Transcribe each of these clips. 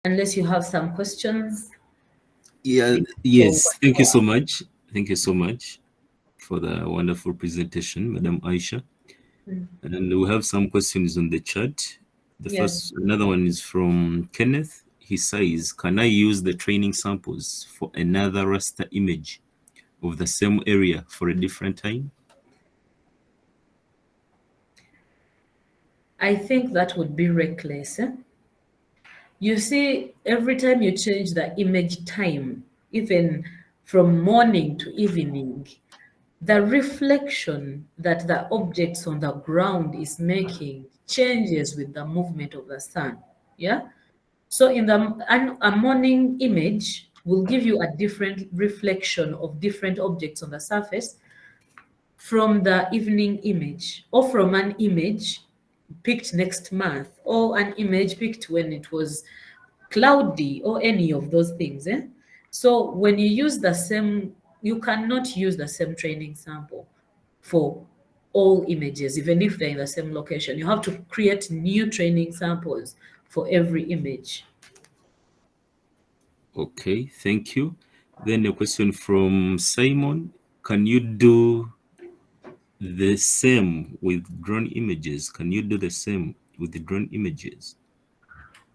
unless you have some questions. Yeah, Before. yes. Thank you so much. Thank you so much for the wonderful presentation, Madam Aisha. And we have some questions on the chat. Yes. Another one is from Kenneth. He says, can I use the training samples for another raster image of the same area for a different time? I think that would be reckless. You see, every time you change the image time, even from morning to evening, the reflection that the objects on the ground is making changes with the movement of the sun. Yeah. So in a morning image will give you a different reflection of different objects on the surface from the evening image, or from an image picked next month, or an image picked when it was cloudy, or any of those things. So when you use the same, you cannot use the same training sample for all images, even if they're in the same location. You have to create new training samples for every image. Okay, thank you. Then a question from Simon. Can you do the same with drone images? Can you do the same with the drone images?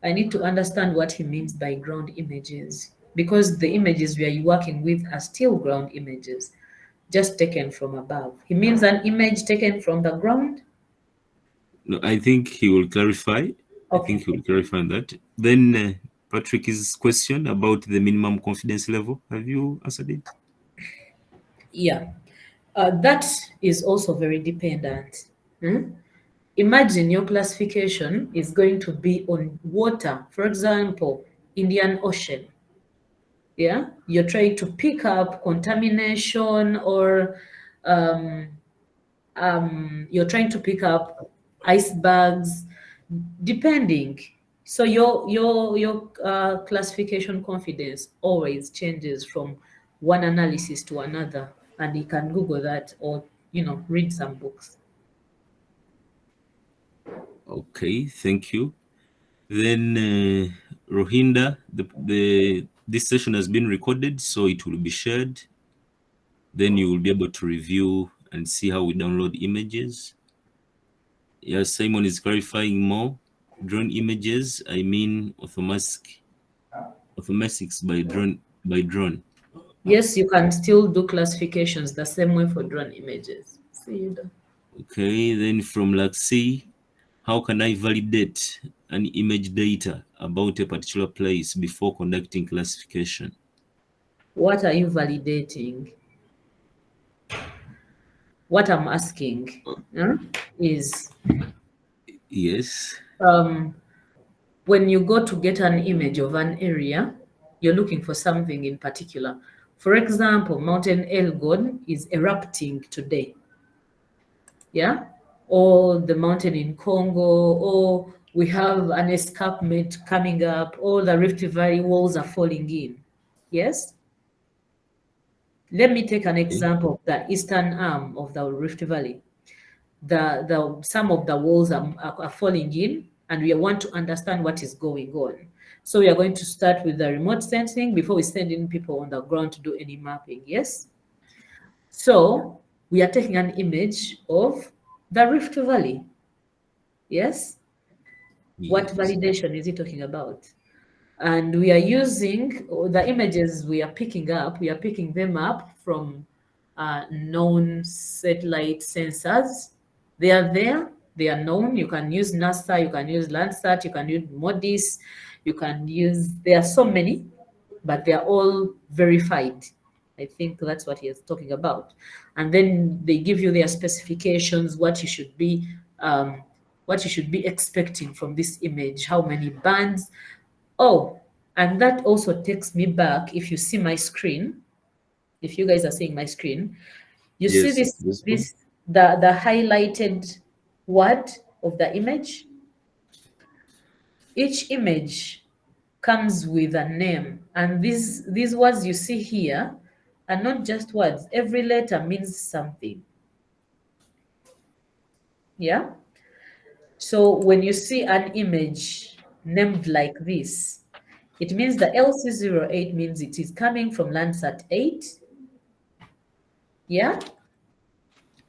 I need to understand what he means by ground images, because the images we are working with are still ground images, just taken from above. He means an image taken from the ground? No, I think he will clarify. I think Okay. he will clarify that. Then Patrick's question about the minimum confidence level. Have you answered it? Yeah. That is also very dependent. Imagine your classification is going to be on water, for example, Indian Ocean. Yeah, you're trying to pick up contamination, or um, you're trying to pick up icebergs, depending. So your classification confidence always changes from one analysis to another, and you can Google that, or read some books. Okay, thank you. Then Rohinda, this session has been recorded, so it will be shared. Then you will be able to review and see how we download images. Yes, Simon is clarifying more. Drone images, I mean automatics by drone. Yes, you can still do classifications the same way for drone images. See you there. Okay, then from Laxi, how can I validate an image data about a particular place before conducting classification? What are you validating? What I'm asking, is, Yes. um, when you go to get an image of an area, you're looking for something in particular. For example, Mountain Elgon is erupting today. Yeah. Or the mountain in Congo, or we have an escarpment coming up, or the Rift Valley walls are falling in. Yes. Let me take an Okay. example of the eastern arm of the Rift Valley. The some of the walls are falling in, and we want to understand what is going on. So we are going to start with the remote sensing before we send in people on the ground to do any mapping. Yes. So we are taking an image of the Rift Valley. Yes. What Yes. validation is he talking about? And we are using the images we are picking up, we are picking them up from known satellite sensors. They are there, they are known. You can use NASA, you can use Landsat, you can use MODIS, you can use, there are so many, but they are all verified. I think that's what he is talking about. And then they give you their specifications, what you should be expecting from this image, how many bands. Oh, and that also takes me back. If you see my screen, if you guys are seeing my screen, you see Yes. this Yes. this the highlighted word of the image. Each image comes with a name, and these words you see here are not just words. Every letter means something. Yeah. So when you see an image named like this, It means the LC08 means it is coming from Landsat 8. Yeah.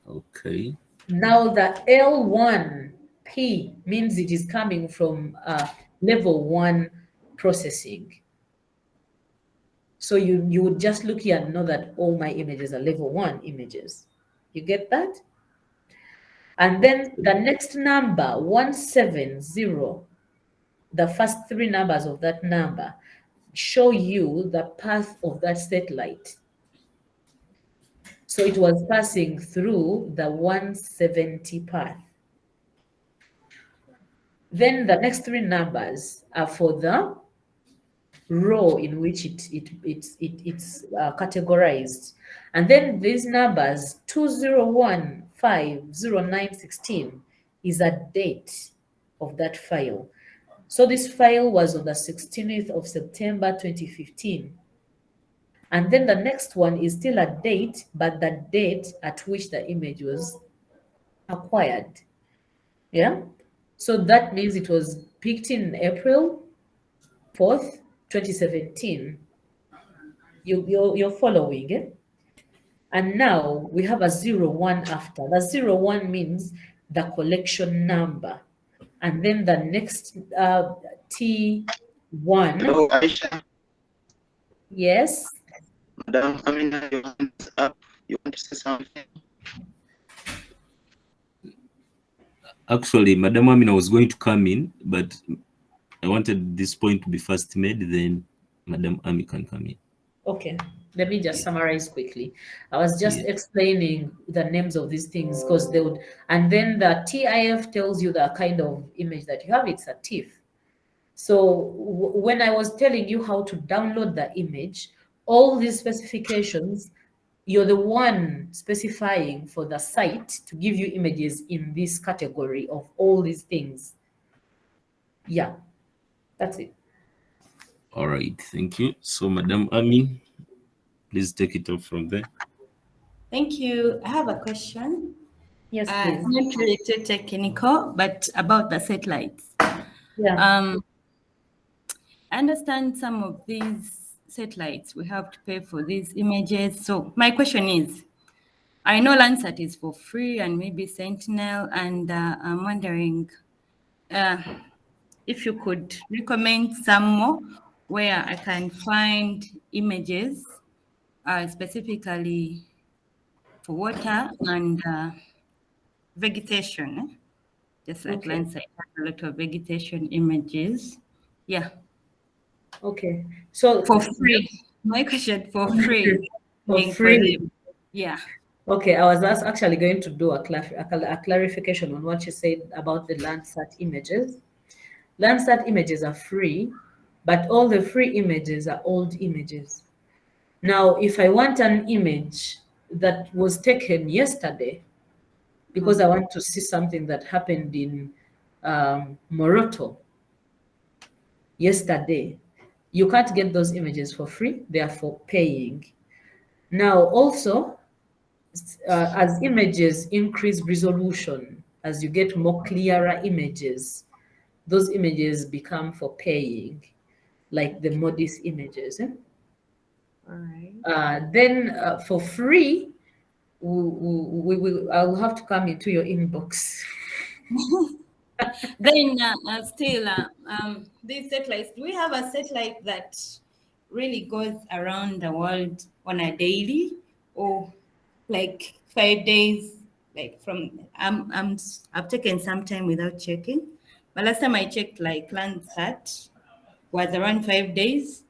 Okay. Now the L1P means it is coming from level 1 processing. So you would just look here and know that all my images are level 1 images. You get that? And then the next number, 170, the first three numbers of that number show you the path of that satellite. So it was passing through the 170 path. Then the next three numbers are for the row in which it's categorized. And then these numbers, 201, 5, 09, 16, is a date of that file. So this file was on the 16th of September 2015. And then the next one is still a date, but the date at which the image was acquired. Yeah. So that means it was picked in April 4th, 2017. You're following, eh? And now we have a 01 after. The 01 means the collection number. And then the next T1. Hello, Aisha. Yes. Madam Amina, your hands up. You want to say something? Actually, Madam Amina was going to come in, but I wanted this point to be first made, then Madam Ami can come in. Okay, let me just summarize quickly. I was just explaining the names of these things because they would, and then the TIF tells you the kind of image that you have. It's a TIFF. So when I was telling you how to download the image, all these specifications, you're the one specifying for the site to give you images in this category of all these things. Yeah, that's it. All right, thank you. So, Madam Ami, please take it up from there. Thank you. I have a question. Yes, please. Not really too technical, but about the satellites. Yeah. I understand some of these satellites, we have to pay for these images. So my question is, I know Landsat is for free and maybe Sentinel, and I'm wondering if you could recommend some more where I can find images specifically for water and vegetation. Just like Landsat has a lot of vegetation images. Yeah. Okay. So for free. My question for free. For free. Yeah. Okay, I was actually going to do a clarification on what you said about the Landsat images. Landsat images are free, but all the free images are old images. Now, if I want an image that was taken yesterday, because I want to see something that happened in Moroto yesterday, you can't get those images for free, they are for paying. Now, also, as images increase resolution, as you get more clearer images, those images become for paying, like the MODIS images. Eh? All right. Then for free, I'll have to come into your inbox. Then still, these satellites, do we have a satellite that really goes around the world on a daily, or like 5 days? Like from I've taken some time without checking, but last time I checked, like Landsat was around 5 days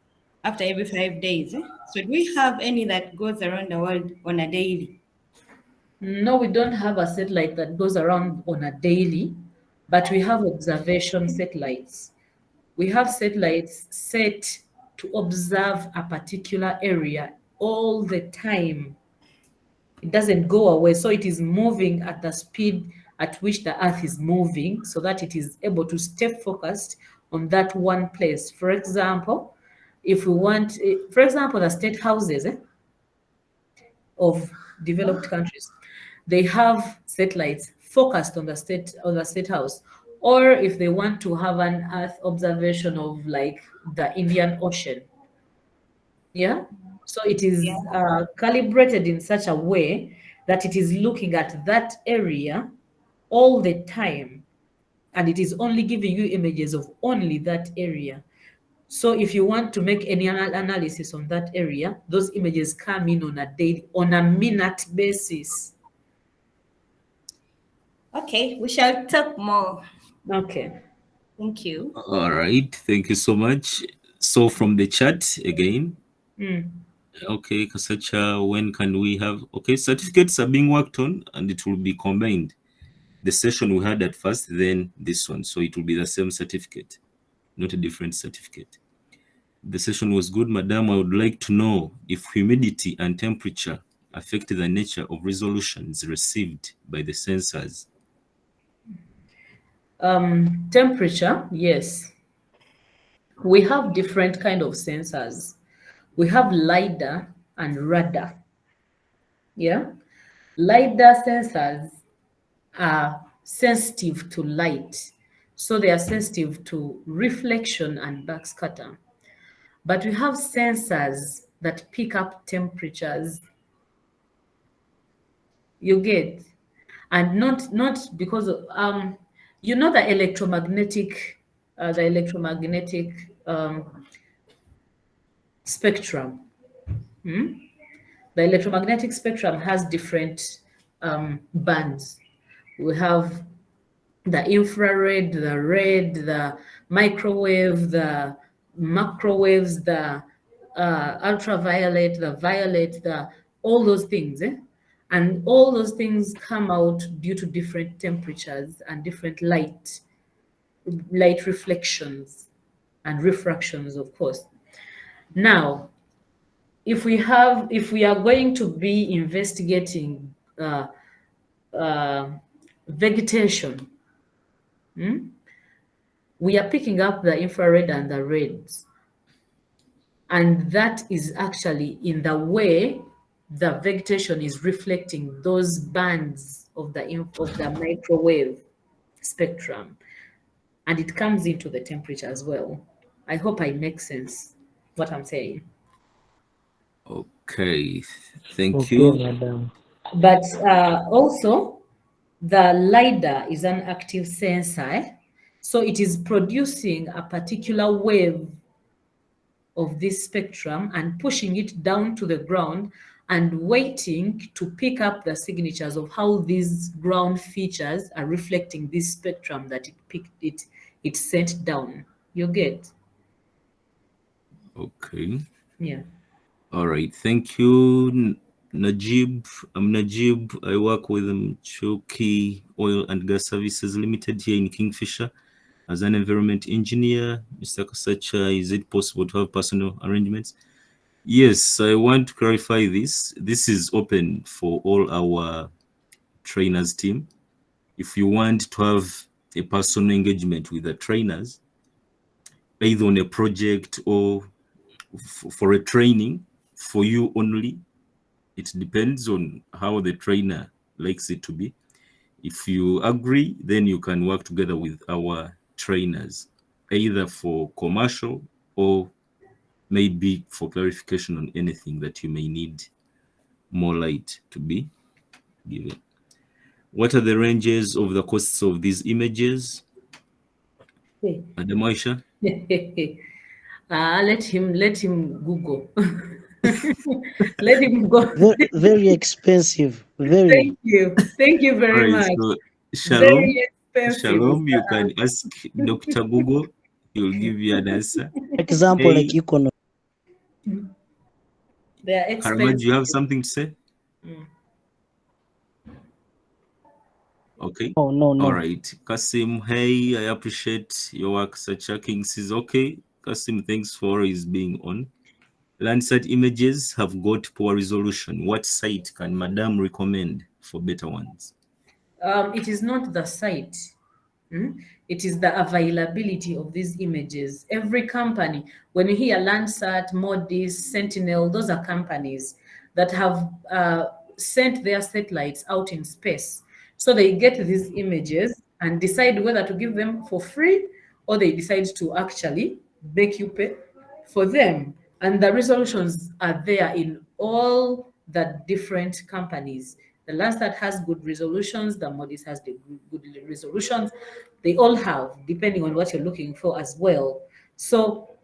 after every 5 days. So do we have any that goes around the world on a daily? No, we don't have a satellite that goes around on a daily, but we have observation satellites. We have satellites set to observe a particular area all the time. It doesn't go away. So it is moving at the speed at which the Earth is moving so that it is able to stay focused on that one place. For example, if we want, for example, the state houses of developed countries, they have satellites focused on the state house or if they want to have an Earth observation of like the Indian Ocean. Yeah. So it is calibrated in such a way that it is looking at that area all the time, and it is only giving you images of only that area. So if you want to make any analysis on that area, those images come in on a minute basis. Okay, we shall talk more. Okay. Thank you. All right, thank you so much. So from the chat again, okay, Kasacha, when can we have, okay, certificates are being worked on and it will be combined. The session we had at first, then this one. So it will be the same certificate, not a different certificate. The session was good, madam. I would like to know if humidity and temperature affect the nature of resolutions received by the sensors. Temperature, yes. We have different kind of sensors. We have LiDAR and radar. Yeah. LiDAR sensors are sensitive to light. So they are sensitive to reflection and backscatter. But we have sensors that pick up temperatures. You get, and not because of, you know, the electromagnetic spectrum. The electromagnetic spectrum has different bands. We have the infrared, the red, the microwave, the macrowaves, the ultraviolet, the violet, the all those things. And all those things come out due to different temperatures and different light reflections and refractions, of course. Now, if we are going to be investigating vegetation, we are picking up the infrared and the reds, and that is actually in the way the vegetation is reflecting those bands of the microwave spectrum, and it comes into the temperature as well. I hope I make sense what I'm saying. Okay, thank Okay, you. madam. But also, the LiDAR is an active sensor, so it is producing a particular wave of this spectrum and pushing it down to the ground and waiting to pick up the signatures of how these ground features are reflecting this spectrum that it sent down. You get? Okay. Yeah. All right, thank you, Najib. I'm Najib. I work with Choki Oil and Gas Services Limited here in Kingfisher as an environment engineer. Mr. Kasacha, is it possible to have personal arrangements? Yes, I want to clarify this. This is open for all our trainers team. If you want to have a personal engagement with the trainers, either on a project or for a training for you only, it depends on how the trainer likes it to be. If you agree, then you can work together with our trainers, either for commercial or maybe for clarification on anything that you may need more light to be given. What are the ranges of the costs of these images? Madam Aisha? Let him Google. Let him go. Very, very expensive. Very. Thank you All very right, much. so Very Shalom, expensive. Shalom, you can ask Dr. Google, he'll give you an answer. Example, like Hey, economy. They are Karamaj, expensive. you have something to say? Okay. No. All right. Kasim, hey, I appreciate your work. Sacha King says, okay. Kasim, thanks for his being on. Landsat images have got poor resolution. What site can Madam recommend for better ones? It is not the site. It is the availability of these images. Every company, when you hear Landsat, Modis, Sentinel, those are companies that have sent their satellites out in space. So they get these images and decide whether to give them for free or they decide to actually make you pay for them. And the resolutions are there in all the different companies. The Landsat has good resolutions, the Modis has the good resolutions. They all have, depending on what you're looking for as well. So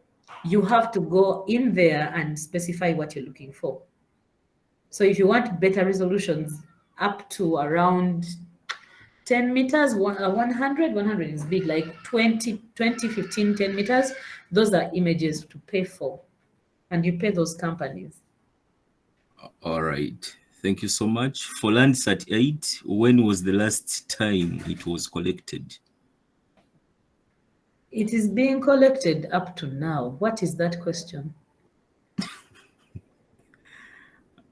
you have to go in there and specify what you're looking for. So if you want better resolutions up to around 10 meters, 100 is big, like 20, 15, 10 meters. Those are images to pay for. And you pay those companies. All right. Thank you so much. For Landsat 8, when was the last time it was collected? It is being collected up to now. What is that question?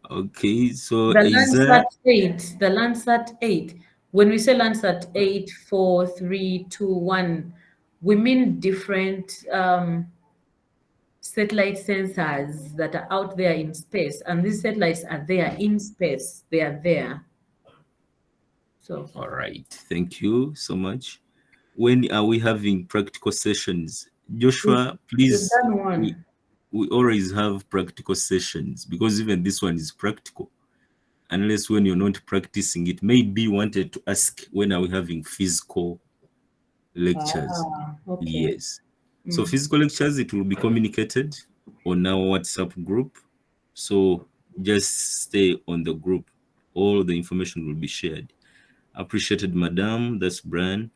Okay, so The is Landsat 8, the Landsat 8. When we say Landsat 8, 4, 3, 2, 1, we mean different satellite sensors that are out there in space, and these satellites are there in space. They are there. So, all right. Thank you so much. When are we having practical sessions? Joshua, we've please. done one. We always have practical sessions because even this one is practical. Unless when you're not practicing, it may be wanted to ask, when are we having physical lectures? Okay. Yes. So physical lectures, it will be communicated on our WhatsApp group. So just stay on the group. All the information will be shared. Appreciated, Madam. That's Brian.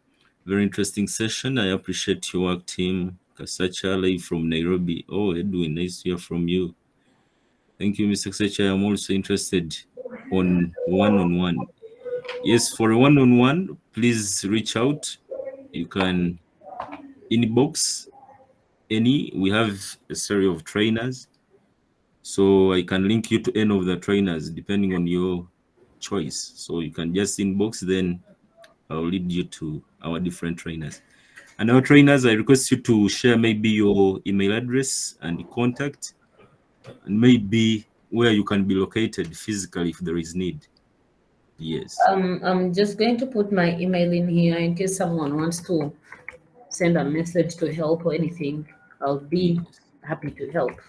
Very interesting session. I appreciate your work, team. Kasacha, live from Nairobi. Oh, Edwin, nice to hear from you. Thank you, Mr. Kasacha. I'm also interested on one-on-one. Yes, for a one-on-one, please reach out. You can inbox any. We have a series of trainers. So I can link you to any of the trainers depending on your choice. So you can just inbox, then I'll lead you to our different trainers. And our trainers, I request you to share maybe your email address and contact, and maybe where you can be located physically if there is need. Yes. I'm just going to put my email in here in case someone wants to send a message to help or anything. I'll be happy to help.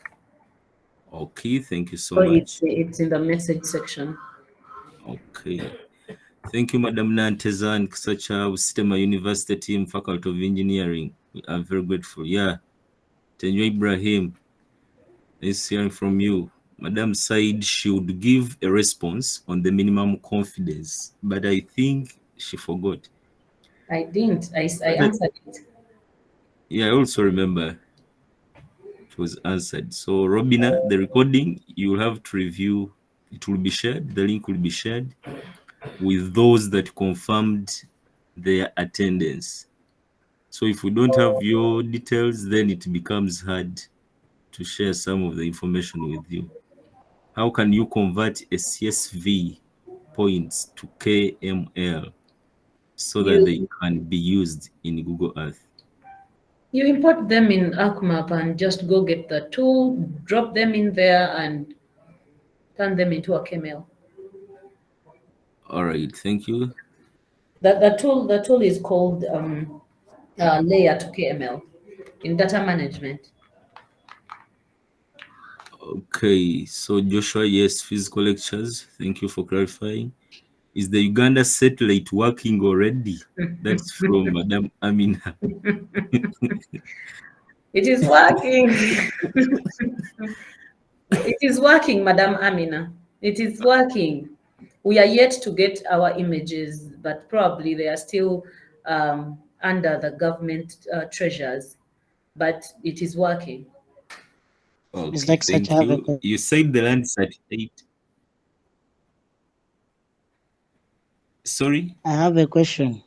Okay, thank you so So much. it's in the message section. Okay. Thank you, Madam Nanteza and Kasacha, Sistema University team, Faculty of Engineering. We are very grateful. Yeah. Tenyo Ibrahim, nice hearing from you. Madam said she would give a response on the minimum confidence, but I think she forgot. I didn't. I answered it. Yeah, I also remember it was answered. So, Robina, the recording, you will have to review. It will be shared. The link will be shared with those that confirmed their attendance. So if we don't have your details, then it becomes hard to share some of the information with you. How can you convert a CSV points to KML so that they can be used in Google Earth? You import them in ArcMap and just go get the tool, drop them in there, and turn them into a KML. All right, thank you. The tool is called layer to KML in data management. Okay, so Joshua, yes, physical lectures. Thank you for clarifying. Is the Uganda satellite working already? That's from Madam Amina. It is working. It is working, Madam Amina. It is working. We are yet to get our images, but probably they are still under the government treasures. But it is working. Okay, thank you. You said the Landsat 8. Sorry? I have a question.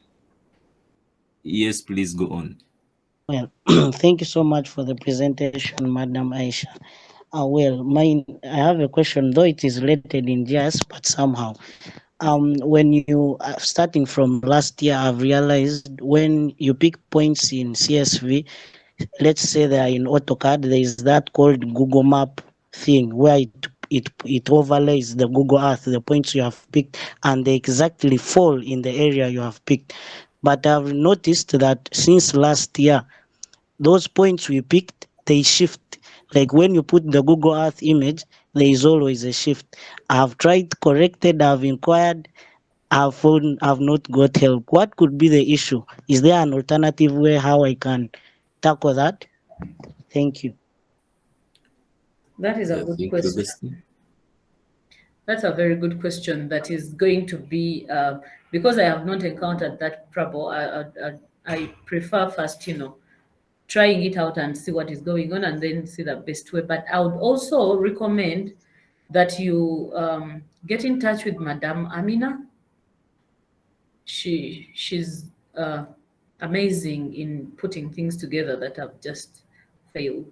Yes, please go on. Well, thank you so much for the presentation, Madam Aisha. I have a question, though it is related in JS, but somehow. When you starting from last year, I've realized when you pick points in CSV, let's say they are in AutoCAD, there is that called Google Map thing where it overlays the Google Earth, the points you have picked, and they exactly fall in the area you have picked. But I've noticed that since last year, those points we picked, they shift. Like when you put the Google Earth image, there is always a shift. I've tried, corrected, I've inquired, I've found I've not got help. What could be the issue? Is there an alternative way how I can tackle that? Thank you. That is a Yeah, good thank you, question. Augustine. That's a very good question. That is going to be because I have not encountered that trouble. I prefer first, trying it out and see what is going on, and then see the best way. But I would also recommend that you get in touch with Madame Amina. She's amazing in putting things together that have just failed.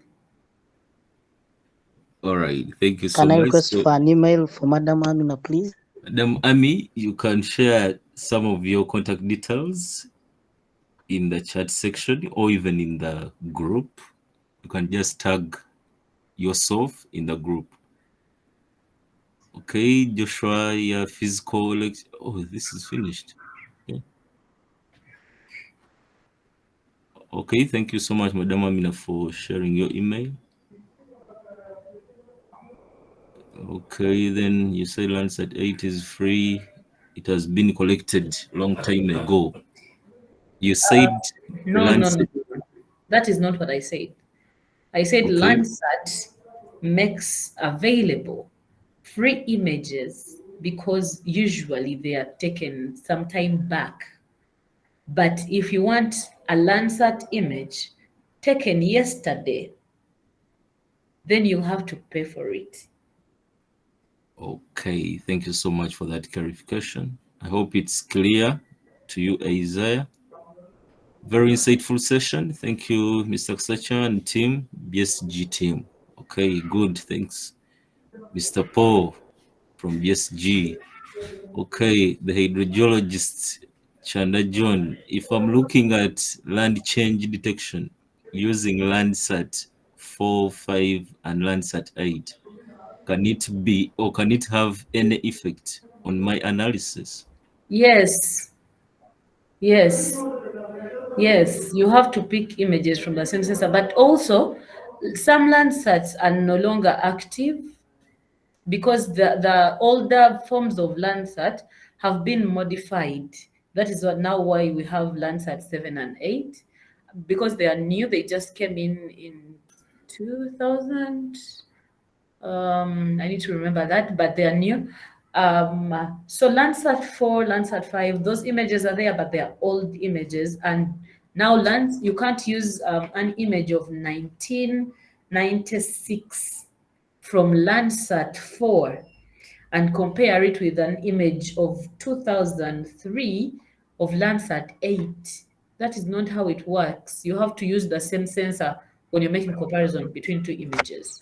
All right, thank you so Can I much. request So, for an email for Madam Amina, please? Madam Ami, you can share some of your contact details in the chat section or even in the group. You can just tag yourself in the group. Okay, Joshua, your physical. Oh, this is finished. Okay, thank you so much, Madam Amina, for sharing your email. Okay, then you say Landsat 8 is free. It has been collected long time ago. You said No, no, no, Landsat. no. That is not what I said. I said Okay, Landsat makes available free images because usually they are taken some time back. But if you want a Landsat image taken yesterday, then you have to pay for it. okay, thank you so much for that clarification. I hope it's clear to you, Isaiah. Very insightful session. Thank you, Mr. Sacha and team, BSG team. Okay, good, thanks. Mr. Paul from BSG. Okay, the hydrogeologist, Chanda John. If I'm looking at land change detection using Landsat 4, 5, and Landsat 8, can it be or can it have any effect on my analysis? Yes, yes, yes. You have to pick images from the same sensor, but also some Landsats are no longer active because the older forms of Landsat have been modified. That is what now why we have Landsat 7 and 8 because they are new. They just came in 2000. I need to remember that, but they are new. So Landsat 4, Landsat 5, those images are there, but they are old images. And now you can't use an image of 1996 from Landsat 4 and compare it with an image of 2003 of Landsat 8. That is not how it works. You have to use the same sensor when you're making comparison between two images.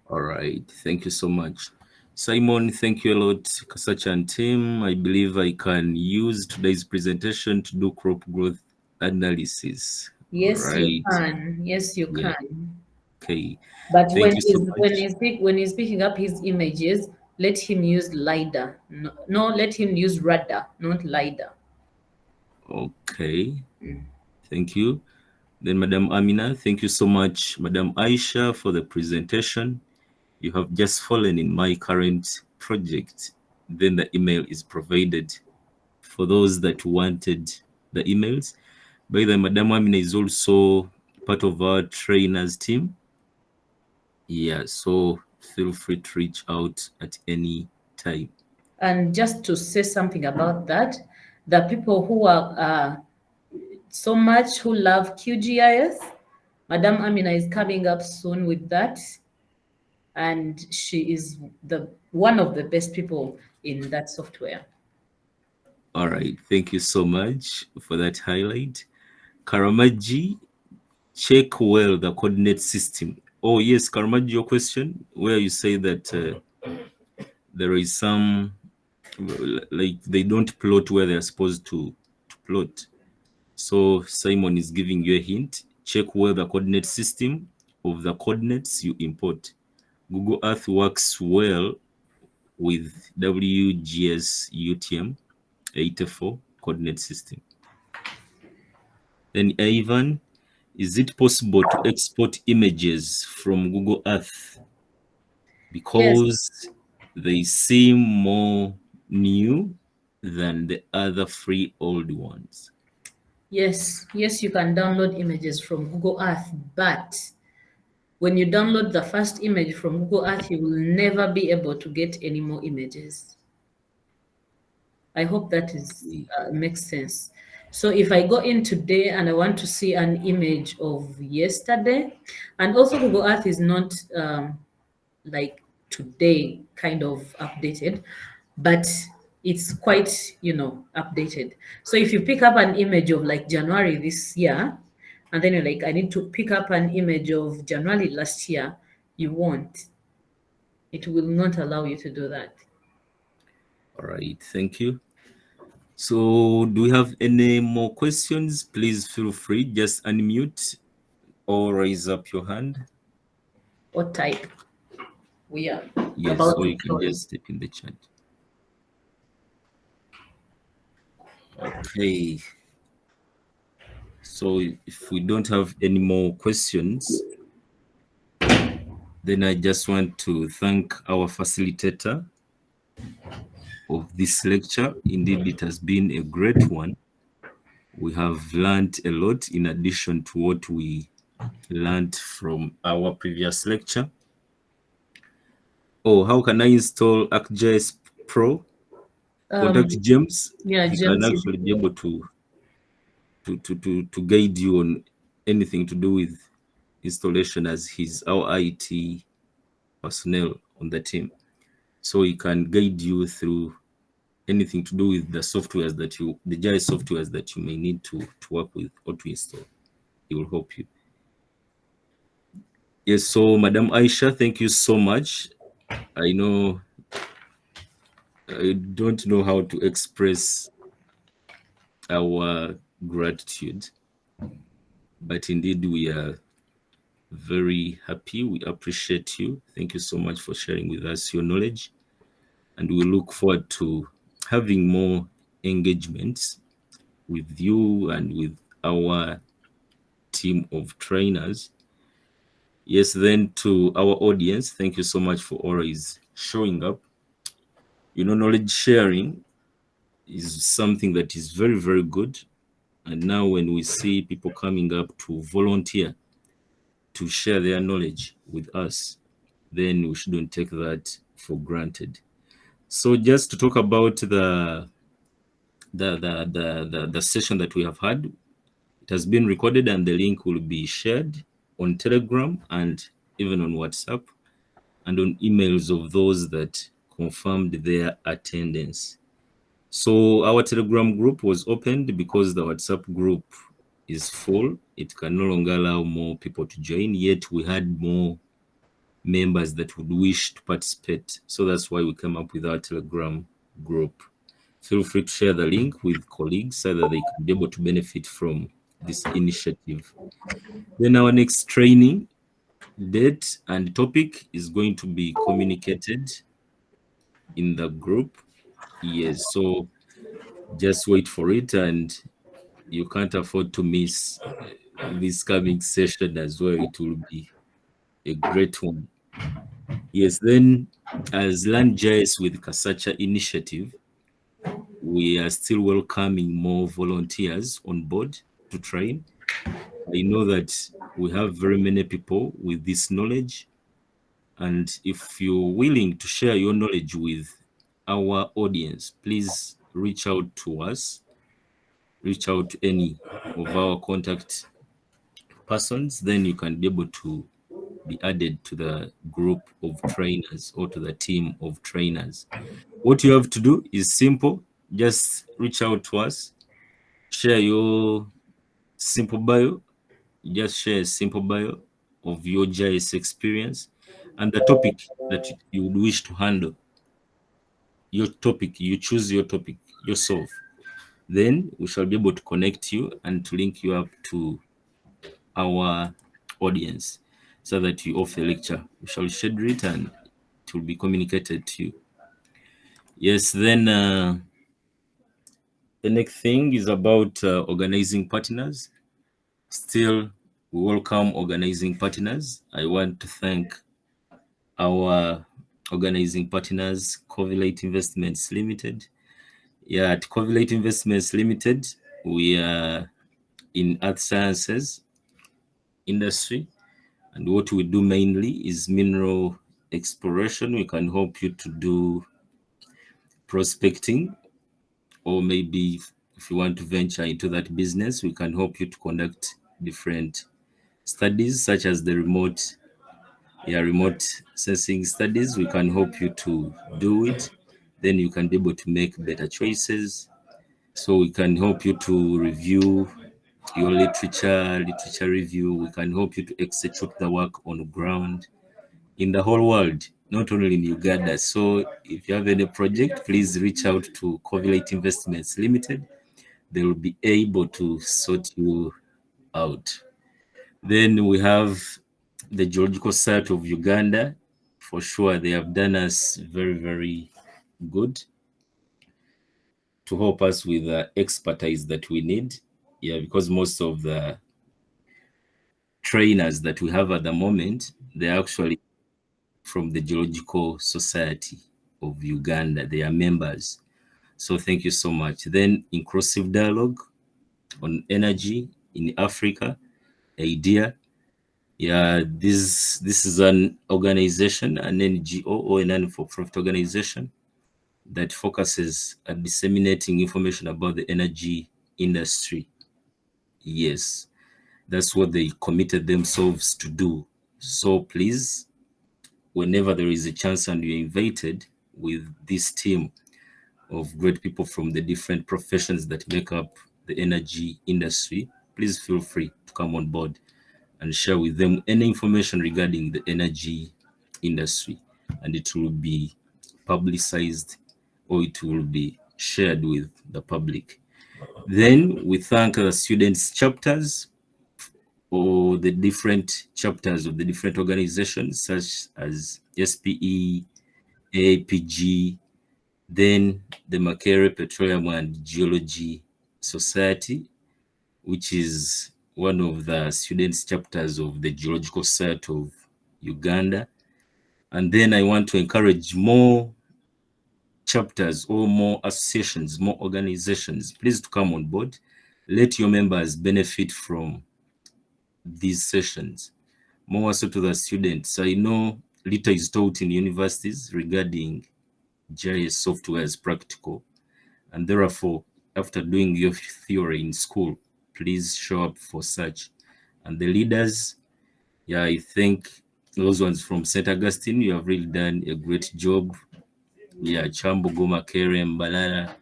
All right, thank you so much. Simon, thank you a lot, Kasacha and team. I believe I can use today's presentation to do crop growth analysis. Yes, you Right. can. Yes, you Yeah. can. Okay. But Thank you so much. when he's picking up his images, let him use LiDAR. No, let him use radar, not LiDAR. Okay. Thank you. Then Madam Amina, thank you so much, Madam Aisha, for the presentation. You have just fallen in my current project. Then the email is provided for those that wanted the emails. By the way, Madam Amina is also part of our trainers team. Yeah, so feel free to reach out at any time. And just to say something about that, the people who are so much who love QGIS, Madam Amina is coming up soon with that. And she is one of the best people in that software. All right, thank you so much for that highlight. Karamaji, check well the coordinate system. Oh yes, Karamaji, your question where you say that there is some, like they don't plot where they're supposed to plot. So Simon is giving you a hint. Check where the coordinate system of the coordinates you import. Google Earth works well with WGS UTM 84 coordinate system. Then Ivan, is it possible to export images from Google Earth? Because they seem more new than the other free old ones. Yes, you can download images from Google Earth, but when you download the first image from Google Earth, you will never be able to get any more images. I hope that is makes sense. So if I go in today and I want to see an image of yesterday, and also Google Earth is not like today kind of updated, but it's quite, updated. So if you pick up an image of like January this year, and then you're like, I need to pick up an image of January last year, you won't. It will not allow you to do that. All right, thank you. So do we have any more questions? Please feel free, just unmute or raise up your hand. What type? We are Yes, about or to you can close. just type in the chat. Okay. So if we don't have any more questions, then I just want to thank our facilitator of this lecture. Indeed, it has been a great one. We have learned a lot in addition to what we learned from our previous lecture. Oh, how can I install ArcGIS Pro? Contact James. Yeah, He can James. actually be able to guide you on anything to do with installation, as he's our IT personnel on the team. So he can guide you through anything to do with the softwares the GIS softwares that you may need to work with or to install. He will help you. Yes, so Madam Aisha, thank you so much. I know I don't know how to express our gratitude, but indeed we are very happy. We appreciate you. Thank you so much for sharing with us your knowledge, and we look forward to having more engagements with you and with our team of trainers. Yes, then to our audience, thank you so much for always showing up. Knowledge sharing is something that is very, very good. And now when we see people coming up to volunteer to share their knowledge with us, then we shouldn't take that for granted. So just to talk about the session that we have had, it has been recorded and the link will be shared on Telegram and even on WhatsApp and on emails of those that confirmed their attendance. So our Telegram group was opened because the WhatsApp group is full. It can no longer allow more people to join, yet we had more members that would wish to participate. So that's why we came up with our Telegram group. Feel free to share the link with colleagues so that they can be able to benefit from this initiative. Then our next training date and topic is going to be communicated in the group. Yes, so just wait for it, and you can't afford to miss this coming session as well. It will be a great one. Yes, then as LearnJS with Kasacha initiative, we are still welcoming more volunteers on board to train. I know that we have very many people with this knowledge, and if you're willing to share your knowledge with our audience, please reach out to us, reach out to any of our contact persons, then you can be able to be added to the group of trainers or to the team of trainers. What you have to do is simple. Just reach out to us, share your simple bio. Just share a simple bio of your GIS experience and the topic that you would wish to handle. Your topic, you choose your topic yourself. Then we shall be able to connect you and to link you up to our audience so that you offer a lecture. We shall schedule it and it will be communicated to you. Yes, then the next thing is about organizing partners. Still, we welcome organizing partners. I want to thank our organizing partners, Covilate Investments Limited. Yeah, at Covilate Investments Limited, we are in earth sciences industry, and what we do mainly is mineral exploration. We can help you to do prospecting, or maybe if you want to venture into that business, we can help you to conduct different studies such as the remote sensing studies. We can help you to do it. Then you can be able to make better choices. So we can help you to review your literature review. We can help you to execute the work on the ground in the whole world, not only in Uganda. So if you have any project, please reach out to Covilate Investments Limited. They will be able to sort you out. Then we have the Geological Society of Uganda. For sure, they have done us very, very good to help us with the expertise that we need. Yeah, because most of the trainers that we have at the moment, they're actually from the Geological Society of Uganda. They are members. So thank you so much. Then inclusive dialogue on energy in Africa, idea. Yeah, this is an organization, an NGO or a non-for-profit organization that focuses on disseminating information about the energy industry. Yes, that's what they committed themselves to do. So please, whenever there is a chance and you're invited with this team of great people from the different professions that make up the energy industry, please feel free to come on board and share with them any information regarding the energy industry, and it will be publicized or it will be shared with the public. Then we thank the students' chapters or the different chapters of the different organizations such as SPE, APG, then the Makere Petroleum and Geology Society, which is one of the students' chapters of the Geological Society of Uganda. And then I want to encourage more chapters or more associations, more organizations, please to come on board. Let your members benefit from these sessions. More so to the students. I know little is taught in universities regarding GIS software as practical, and therefore, after doing your theory in school, please show up for such. And the leaders, yeah, I think those ones from St. Augustine, you have really done a great job. Yeah, Chambo, Goma, Kerem, Balala,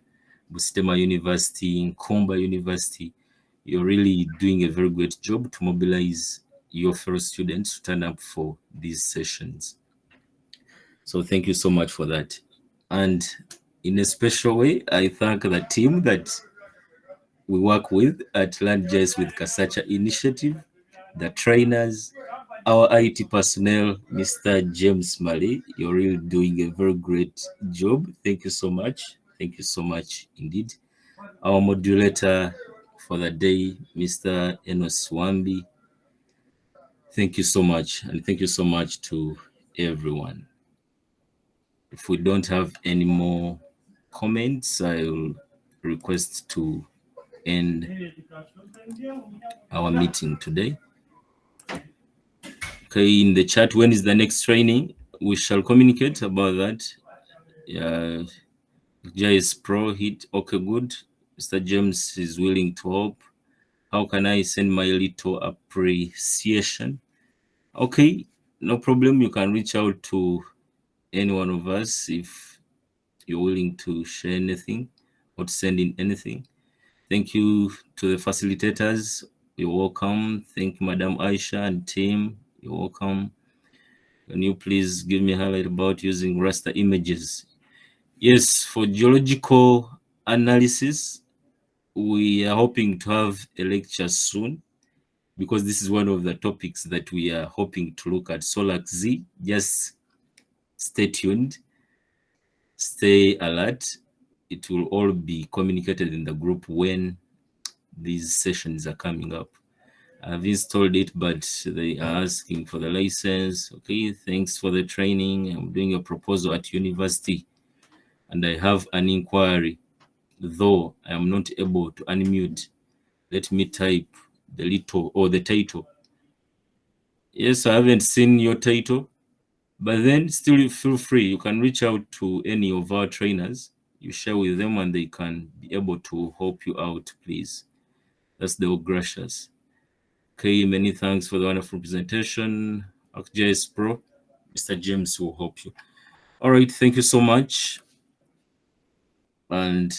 Bustema University, Nkomba University, you're really doing a very great job to mobilize your fellow students to turn up for these sessions. So thank you so much for that. And in a special way, I thank the team that we work with at Land Jazz with Kasacha Initiative, the trainers, our IT personnel, Mr. James Mali. You're really doing a very great job. Thank you so much. Thank you so much indeed. Our modulator for the day, Mr. Enos Wambi. Thank you so much. And thank you so much to everyone. If we don't have any more comments, I'll request to end our meeting today. Okay, in the chat, when is the next training? We shall communicate about that. JS Pro hit, okay, good. Mr. James is willing to help. How can I send my little appreciation? Okay, no problem. You can reach out to any one of us if you're willing to share anything or to send in anything. Thank you to the facilitators. You're welcome. Thank you, Madam Aisha and team. You're welcome. Can you please give me a highlight about using raster images? Yes, for geological analysis, we are hoping to have a lecture soon because this is one of the topics that we are hoping to look at. Solax Z, just stay tuned, stay alert. It will all be communicated in the group when these sessions are coming up. I've installed it, but they are asking for the license. Okay, thanks for the training. I'm doing a proposal at university and I have an inquiry, though I am not able to unmute. Let me type the little or the title. Yes, I haven't seen your title, but then still feel free. You can reach out to any of our trainers. You share with them and they can be able to help you out, please. That's the gracious. Okay, many thanks for the wonderful presentation. ArcGIS Pro, Mr. James will help you. All right, thank you so much. And